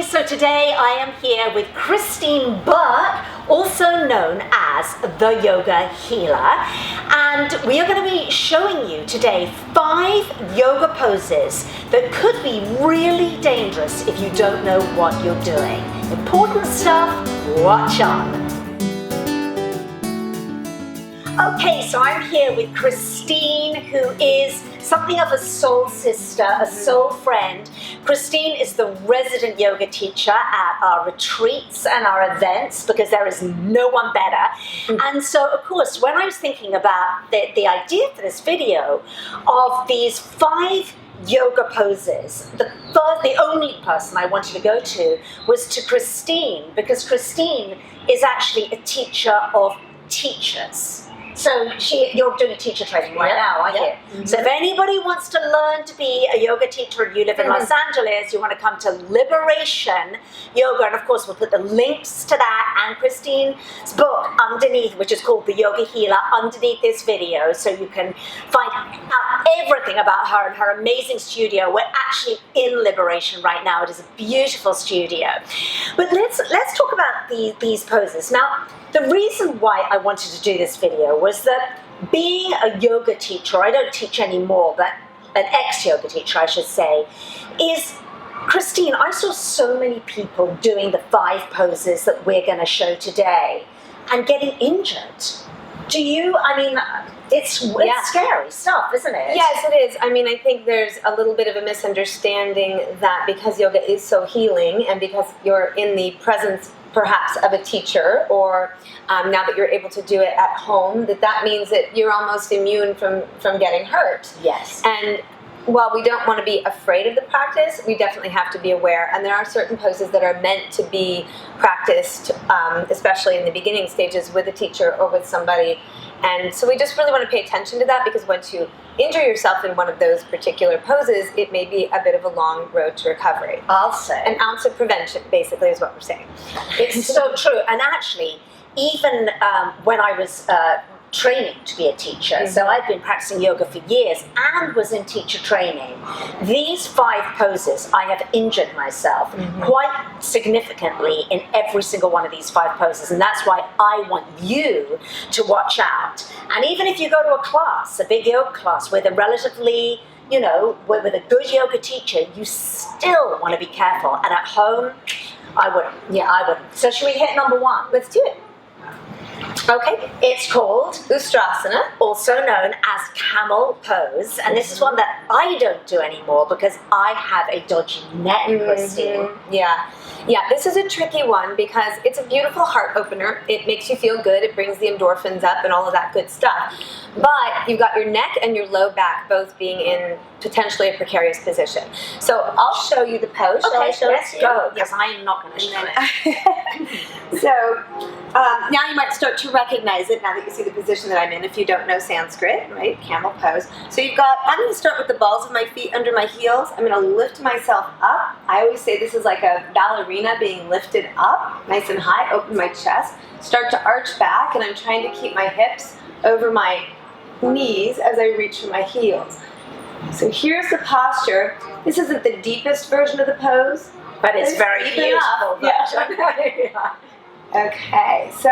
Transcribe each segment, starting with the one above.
So today I am here with Christine Burke, also known as the Yoga Healer, and we are going to be showing you today 5 yoga poses that could be really dangerous if you don't know what you're doing. Important stuff, watch on. Okay, so I'm here with Christine, who is something of a soul sister, a soul friend. Christine is the resident yoga teacher at our retreats and our events because there is no one better. And so, of course, when I was thinking about the idea for this video of these 5 yoga poses, the only person I wanted to go to was to Christine, because Christine is actually a teacher of teachers. So you're doing a teacher training right now, aren't you? Mm-hmm. So if anybody wants to learn to be a yoga teacher and you live in Los Angeles, you want to come to Liberation Yoga, and of course we'll put the links to that and Christine's book underneath, which is called The Yoga Healer, underneath this video, so you can find out everything about her and her amazing studio. We're actually in Liberation right now. It is a beautiful studio. But let's talk about these poses. Now, the reason why I wanted to do this video was that being a yoga teacher, I don't teach anymore, but an ex-yoga teacher, I should say, is, Christine, I saw so many people doing the 5 poses that we're going to show today and getting injured. Do you, I mean, it's scary stuff, isn't it? Yes, it is. I mean, I think there's a little bit of a misunderstanding that because yoga is so healing and because you're in the presence perhaps of a teacher, or now that you're able to do it at home, that means that you're almost immune from getting hurt. Yes. And while we don't want to be afraid of the practice, we definitely have to be aware. And there are certain poses that are meant to be practiced, especially in the beginning stages with a teacher or with somebody. And so we just really want to pay attention to that, because once you injure yourself in one of those particular poses, it may be a bit of a long road to recovery. I'll say. An ounce of prevention, basically, is what we're saying. It's so true. And actually, even when I was training to be a teacher, so I've been practicing yoga for years and was in teacher training, these 5 poses, I have injured myself quite significantly in every single one of these 5 poses, and that's why I want you to watch out. And even if you go to a class, a big yoga class with a relatively, you know, with a good yoga teacher, you still want to be careful. And at home, I wouldn't. Yeah, I wouldn't. So should we hit number 1? Let's do it. Okay, it's called Ustrasana, also known as Camel pose, and this is one that I don't do anymore because I have a dodgy neck, Christine. Yeah, this is a tricky one because it's a beautiful heart opener. It makes you feel good, it brings the endorphins up and all of that good stuff. But you've got your neck and your low back both being in potentially a precarious position. So I'll show you the pose. Okay, let's go, because I'm not going to show it. So now you might start to recognize it now that you see the position that I'm in if you don't know Sanskrit, right? Camel pose. So I'm going to start with the balls of my feet under my heels. I'm going to lift myself up. I always say this is like a ballerina being lifted up, nice and high, open my chest, start to arch back, and I'm trying to keep my hips over my knees as I reach for my heels. So here's the posture. This isn't the deepest version of the pose, but it's very beautiful. Yeah. Okay, so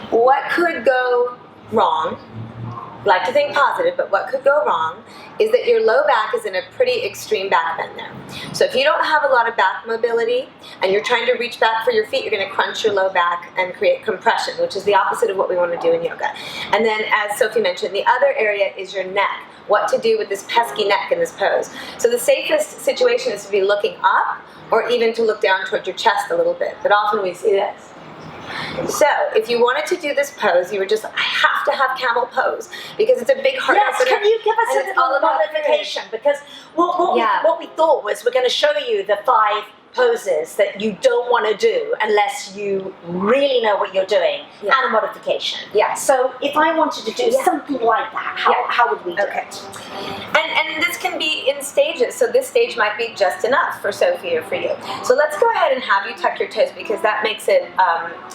what could go wrong? I like to think positive, but what could go wrong is that your low back is in a pretty extreme back bend there. So if you don't have a lot of back mobility and you're trying to reach back for your feet, you're going to crunch your low back and create compression, which is the opposite of what we want to do in yoga. And then, as Sophie mentioned, the other area is your neck. What to do with this pesky neck in this pose. So the safest situation is to be looking up or even to look down toward your chest a little bit, but often we see this. So, if you wanted to do this pose, you would just have to have camel pose because it's a big heart opener. Can you give us a little modification? Because what we thought was we're going to show you the 5 poses that you don't want to do unless you really know what you're doing, and a modification. Yeah. So if I wanted to do something like that, how would we do it? And this can be in stages. So this stage might be just enough for Sophie or for you. So let's go ahead and have you tuck your toes because that makes it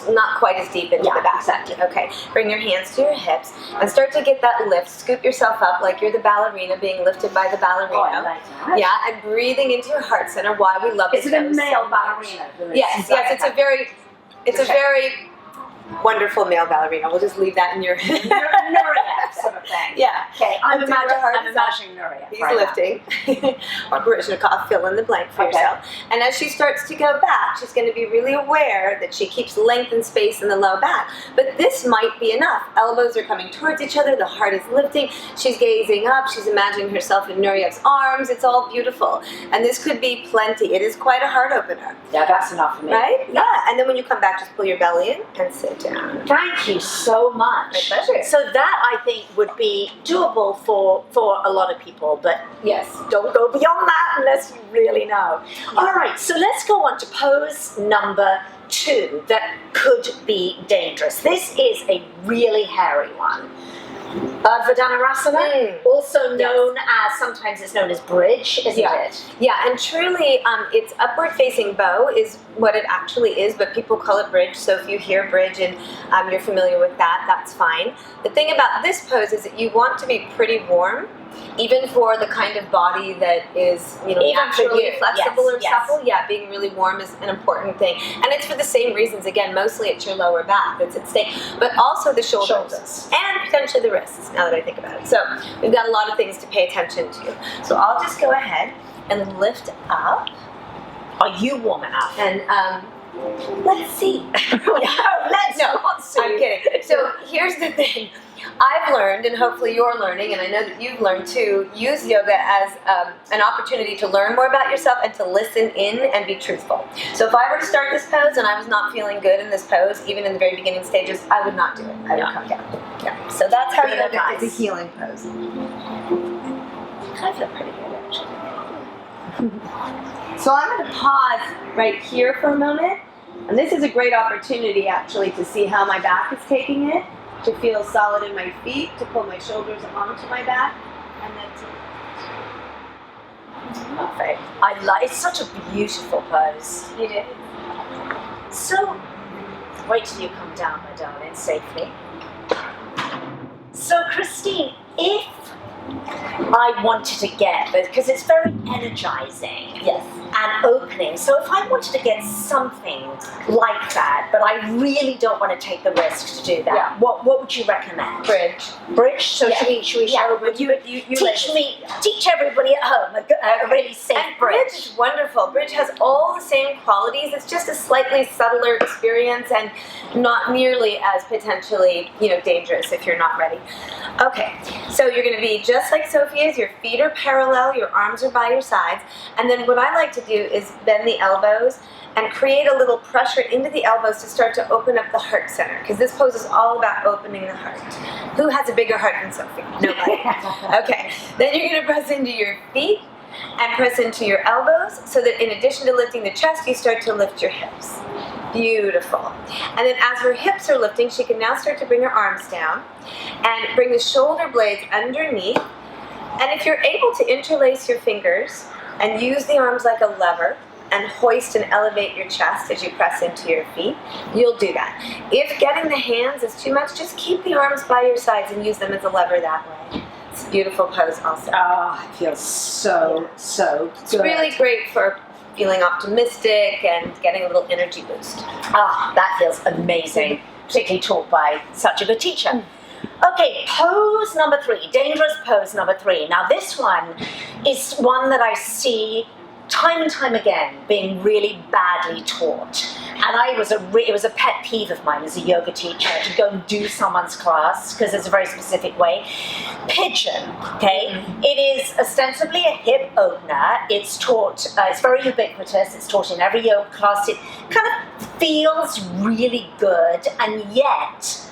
not quite as deep into the back. Exactly. Okay. Bring your hands to your hips and start to get that lift. Scoop yourself up like you're the ballerina being lifted by the ballerina. Oh, I like that. Yeah, and breathing into your heart center. Why we love it. Is it a male ballerina? Yes, it's a very wonderful male ballerina. We'll just leave that in your Nuria sort of thing. Yeah. Okay, I'm imagining Nuria. He's lifting. Or Baryshnikov, fill in the blank for yourself. And as she starts to go back, she's going to be really aware that she keeps length and space in the low back. But this might be enough. Elbows are coming towards each other. The heart is lifting. She's gazing up. She's imagining herself in Nuriev's arms. It's all beautiful. And this could be plenty. It is quite a heart opener. Yeah, that's enough for me. Right? Yeah. And then when you come back, just pull your belly in and sit down. Thank you so much. My pleasure. So that I think would be doable for a lot of people, but Yes. don't go beyond that unless you really know. All right, so let's go on to pose number 2 that could be dangerous. This is a really hairy one. Urdhva Dhanurasana, also known as, sometimes it's known as bridge, isn't it? Yeah, and truly, it's upward facing bow is what it actually is, but people call it bridge. So if you hear bridge and you're familiar with that, that's fine. The thing about this pose is that you want to be pretty warm, even for the kind of body that is, naturally flexible or supple. Yeah, being really warm is an important thing, and it's for the same reasons. Again, mostly it's your lower back that's at stake, but also the shoulders and potentially the wrists. Now that I think about it, so we've got a lot of things to pay attention to. So I'll just go ahead and lift up. Are you warm enough? And let's see. I'm kidding. So here's the thing. I've learned, and hopefully you're learning, and I know that you've learned too, use yoga as an opportunity to learn more about yourself and to listen in and be truthful. So if I were to start this pose and I was not feeling good in this pose, even in the very beginning stages, I would not do it. I would come down. Yeah. So that's how yoga is a healing pose. I feel pretty good, actually. So I'm going to pause right here for a moment, and this is a great opportunity actually to see how my back is taking it, to feel solid in my feet, to pull my shoulders onto my back, and then to... Perfect. It's such a beautiful pose. It is. So, wait till you come down, my darling, safely. So, Christine, if I wanted to get, because it's very energizing and opening, so if I wanted to get something like that, but I really don't want to take the risk to do that, what would you recommend? Bridge? So should we show, would you teach everybody at home a really safe bridge? Bridge is wonderful. Bridge has all the same qualities. It's just a slightly subtler experience and not nearly as potentially, dangerous if you're not ready. Okay, so you're going to be just like Sophia's. Your feet are parallel, your arms are by your sides, and then what I like to do is bend the elbows and create a little pressure into the elbows to start to open up the heart center, because this pose is all about opening the heart. Who has a bigger heart than Sophie? Nobody. Okay, then you're going to press into your feet and press into your elbows so that in addition to lifting the chest, you start to lift your hips. Beautiful. And then as her hips are lifting, she can now start to bring her arms down and bring the shoulder blades underneath. And if you're able to interlace your fingers and use the arms like a lever and hoist and elevate your chest as you press into your feet, you'll do that. If getting the hands is too much, just keep the arms by your sides and use them as a lever that way. It's a beautiful pose also. Oh, it feels so good. It's really great for feeling optimistic and getting a little energy boost. Ah, that feels amazing, particularly taught by such a good teacher. Okay, pose number 3, dangerous pose number 3. Now this one is one that I see time and time again being really badly taught. And it was a pet peeve of mine as a yoga teacher to go and do someone's class because it's a very specific way. Pigeon, okay? It is ostensibly a hip opener. It's taught, it's very ubiquitous. It's taught in every yoga class. It kind of feels really good, and yet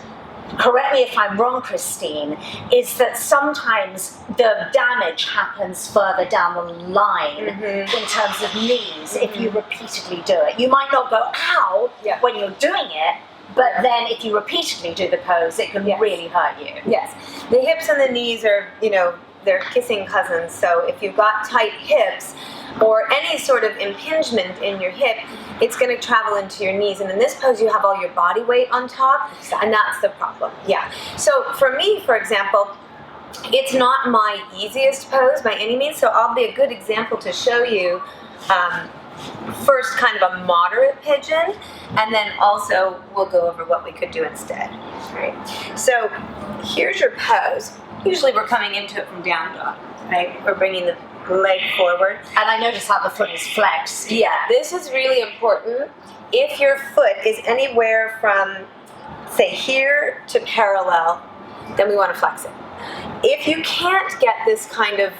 correct me if I'm wrong, Christine, is that sometimes the damage happens further down the line in terms of knees if you repeatedly do it. You might not go, ow, when you're doing it, but then if you repeatedly do the pose, it can really hurt you. Yes. The hips and the knees are, they're kissing cousins. So if you've got tight hips or any sort of impingement in your hip, it's going to travel into your knees. And in this pose, you have all your body weight on top, and that's the problem. Yeah. So for me, for example, it's not my easiest pose by any means, so I'll be a good example to show you first kind of a moderate pigeon, and then also we'll go over what we could do instead. Right? So here's your pose. Usually we're coming into it from down dog, right? We're bringing the leg forward. And I notice how the foot is flexed. Yeah, this is really important. If your foot is anywhere from, say, here to parallel, then we want to flex it. If you can't get this kind of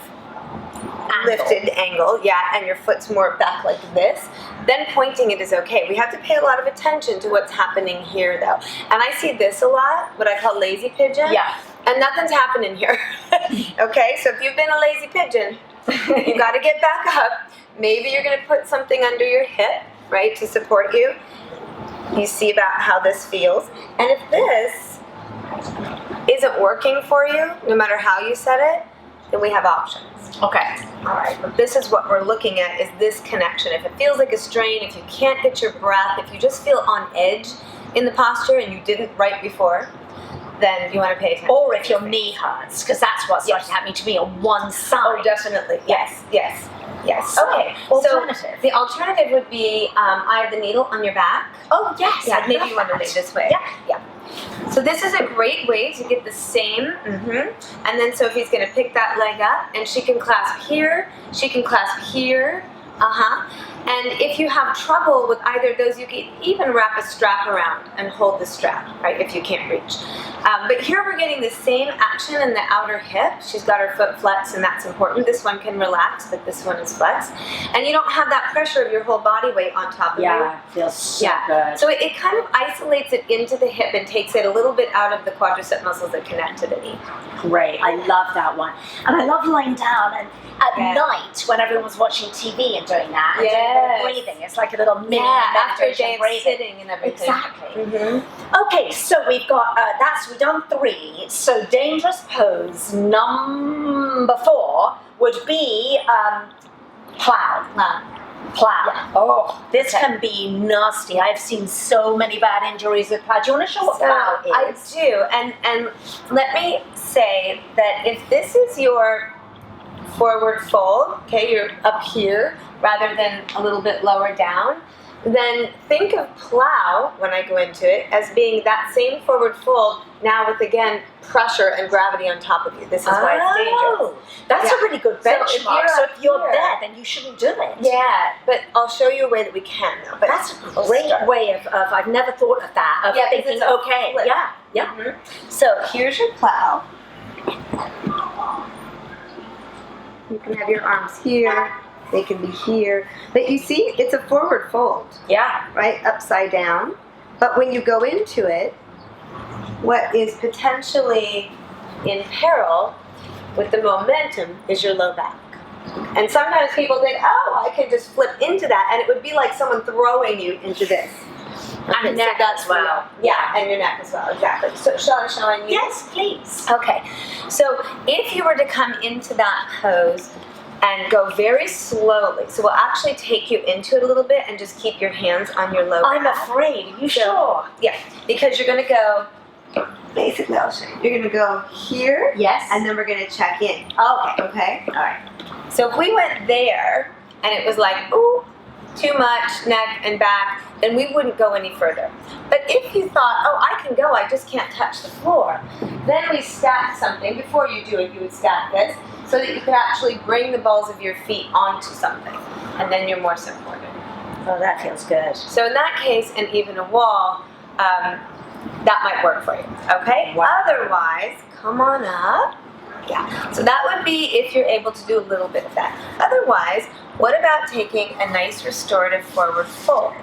lifted angle, and your foot's more back like this, then pointing it is okay. We have to pay a lot of attention to what's happening here, though. And I see this a lot, what I call lazy pigeon. Yeah. And nothing's happening here. Okay, so if you've been a lazy pigeon, you got to get back up. Maybe you're going to put something under your hip, right, to support you. You see about how this feels. And if this isn't working for you, no matter how you set it, then we have options. Okay. All right, but this is what we're looking at, is this connection. If it feels like a strain, if you can't get your breath, if you just feel on edge in the posture and you didn't right before, then you want to pay attention. Or if your knee hurts, because that's what's starting to happen to me on one side. Oh, definitely. Yes. Okay. Alternative. So the alternative would be, I have the needle on your back. Oh, yes. Yeah, maybe you want to lay this way. Yeah. So this is a great way to get the same. And then Sophie's going to pick that leg up, and she can clasp here. She can clasp here. And if you have trouble with either of those, you can even wrap a strap around and hold the strap, right, if you can't reach. But here we're getting the same action in the outer hip. She's got her foot flexed, and that's important. This one can relax, but this one is flexed. And you don't have that pressure of your whole body weight on top of you. Yeah, it feels so good. So it kind of isolates it into the hip and takes it a little bit out of the quadricep muscles that connect to the knee. Great. I love that one. And I love lying down and at night when everyone's watching TV and doing that and doing breathing. It's like a little mini after a day meditation of sitting and everything. Exactly. Okay, so we've got, we've done 3. So dangerous pose number 4 would be plow. Yeah. Oh, this can be nasty. I've seen so many bad injuries with plow. Do you want to show what plow is? I do, and let me say that if this is your forward fold, okay, you're up here rather than a little bit lower down, then think of plow, when I go into it, as being that same forward fold, now with, again, pressure and gravity on top of you. This is why it's dangerous. That's a really good benchmark. So if you're here, there, then you shouldn't do it. Yeah, but I'll show you a way that we can now. But that's a great way of I've never thought of that, of thinking, okay, flip. So here's your plow. You can have your arms here. They can be here. But you see, it's a forward fold. Yeah. Right? Upside down. But when you go into it, what is potentially in peril with the momentum is your low back. And sometimes people think, oh, I can just flip into that, and it would be like someone throwing you into this. Okay, and neck as well. Yeah, and your neck as well, exactly. So shall I use? Yes, please. Okay, so if you were to come into that pose and go very slowly, so we'll actually take you into it a little bit and just keep your hands on your low back. I'm afraid. Are you sure? Yeah, because you're going to go, basically I'll show you. You're going to go here. Yes. And then we're going to check in. Okay. All right. So if we went there and it was like, ooh, too much neck and back, then we wouldn't go any further. But if you thought, oh, I can go, I just can't touch the floor, then we stack something. Before you do it, you would stack this so that you could actually bring the balls of your feet onto something, and then you're more supported. Oh, that feels good. So in that case, and even a wall, that might work for you, okay? Wow. Otherwise, come on up. Yeah, so that would be if you're able to do a little bit of that. Otherwise, what about taking a nice restorative forward fold?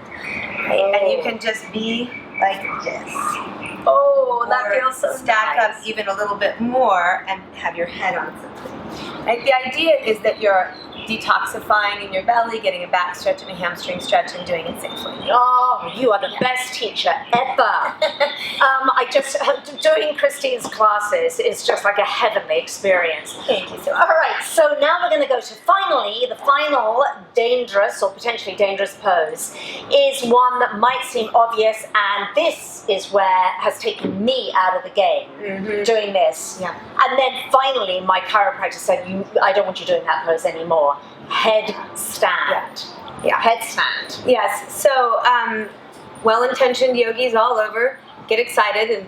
Right? And you can just be like this. Oh, that or feels so stack nice. up even a little bit more and have your head on something. Like the idea is that you're detoxifying in your belly, getting a back stretch and a hamstring stretch, and doing it safely. Oh, you are the best teacher ever. Doing Christine's classes is just like a heavenly experience. Thank you so All much. right, so now we're going to go to the final dangerous or potentially dangerous pose is one that might seem obvious, and this is where has taken me out of the game doing this. Yeah. And then finally, my chiropractor said, I don't want you doing that pose anymore. Headstand. Yeah. Headstand. Yes. So, well-intentioned yogis all over get excited and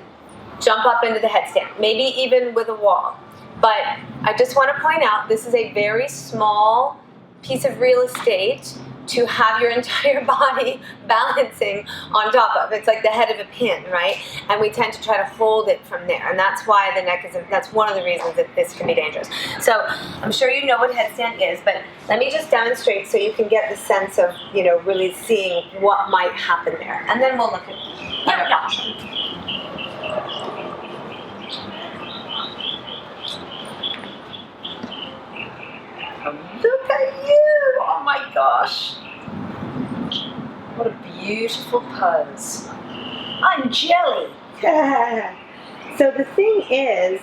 jump up into the headstand, maybe even with a wall. But I just want to point out this is a very small piece of real estate to have your entire body balancing on top of. It's like the head of a pin, right? And we tend to try to hold it from there. And that's why the neck is, that's one of the reasons that this can be dangerous. So I'm sure you know what headstand is, but let me just demonstrate so you can get the sense of, really seeing what might happen there. And then we'll look at other options. Look at you! Oh my gosh. What a beautiful pose. I'm jelly. So the thing is,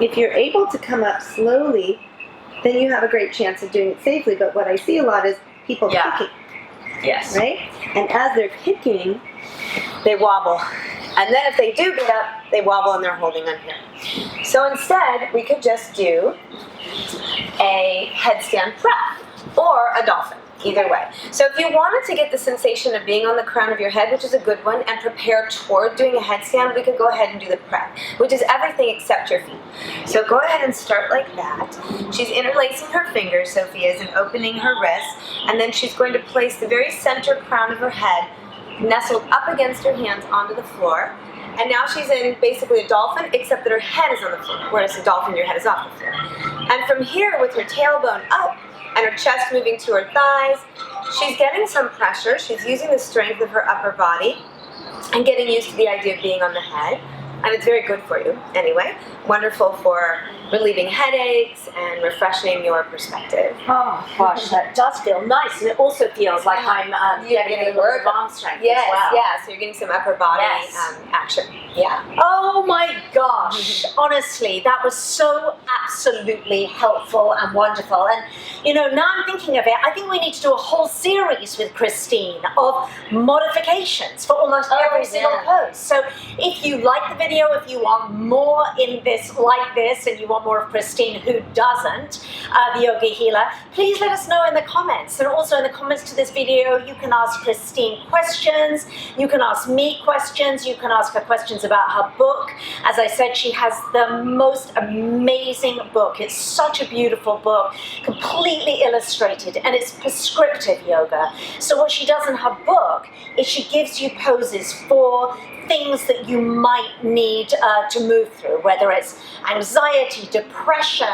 if you're able to come up slowly, then you have a great chance of doing it safely. But what I see a lot is people kicking, Yes. right? And as they're kicking, They wobble. And then if they do get up, they wobble and they're holding on here. So instead, we could just do a headstand prep or a dolphin, either way. So if you wanted to get the sensation of being on the crown of your head, which is a good one, and prepare toward doing a headstand, we could go ahead and do the prep, which is everything except your feet. So go ahead and start like that. She's interlacing her fingers, Sophia is, and opening her wrists, and then she's going to place the very center crown of her head nestled up against her hands onto the floor. And now she's in basically a dolphin, except that her head is on the floor, whereas a dolphin, your head is off the floor. And from here, with her tailbone up and her chest moving to her thighs, she's getting some pressure. She's using the strength of her upper body and getting used to the idea of being on the head. And it's very good for you anyway. Wonderful for relieving headaches and refreshing your perspective. Oh gosh, that does feel nice, and it also feels like I'm getting a little bit of arm strength Yes, as well. yeah, so you're getting some upper body action. Yeah. Oh my gosh, honestly, that was so absolutely helpful and wonderful. And now I'm thinking of it, I think we need to do a whole series with Christine of modifications for almost every single pose. So if you like the video, if you want more in this like this, and you want more of Christine who doesn't, the yoga healer, please let us know in the comments. And also in the comments to this video, you can ask Christine questions, you can ask me questions, you can ask her questions about her book. As I said, she has the most amazing book. It's such a beautiful book, completely illustrated, and it's prescriptive yoga. So what she does in her book is she gives you poses for things that you might need to move through, whether it's anxiety, depression,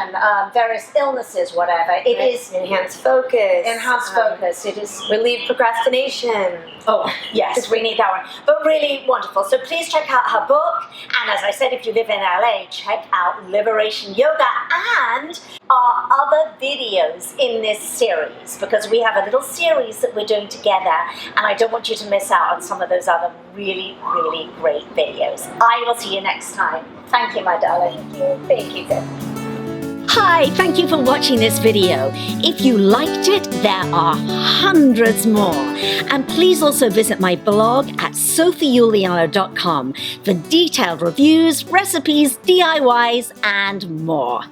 various illnesses, whatever. It is enhanced focus. enhanced focus. It is Relieve procrastination. Oh, yes, we need that one. But really wonderful. So please check out her book. And as I said, if you live in LA, check out Liberation Yoga and our other videos in this series, because we have a little series that we're doing together, and I don't want you to miss out on some of those other really, really great videos. I will see you next time. Thank you, my darling. Thank you, Ted. Hi, thank you for watching this video. If you liked it, there are hundreds more. And please also visit my blog at sophieuliano.com for detailed reviews, recipes, DIYs, and more.